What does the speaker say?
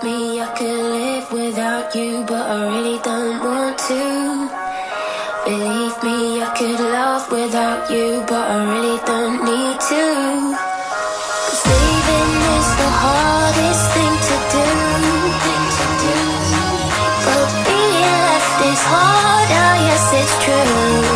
Believe me, I could live without you, but I really don't want to. Believe me, I could love without you, but I really don't need to. 'Cause leaving is the hardest thing to do. But being left is harder, yes it's true.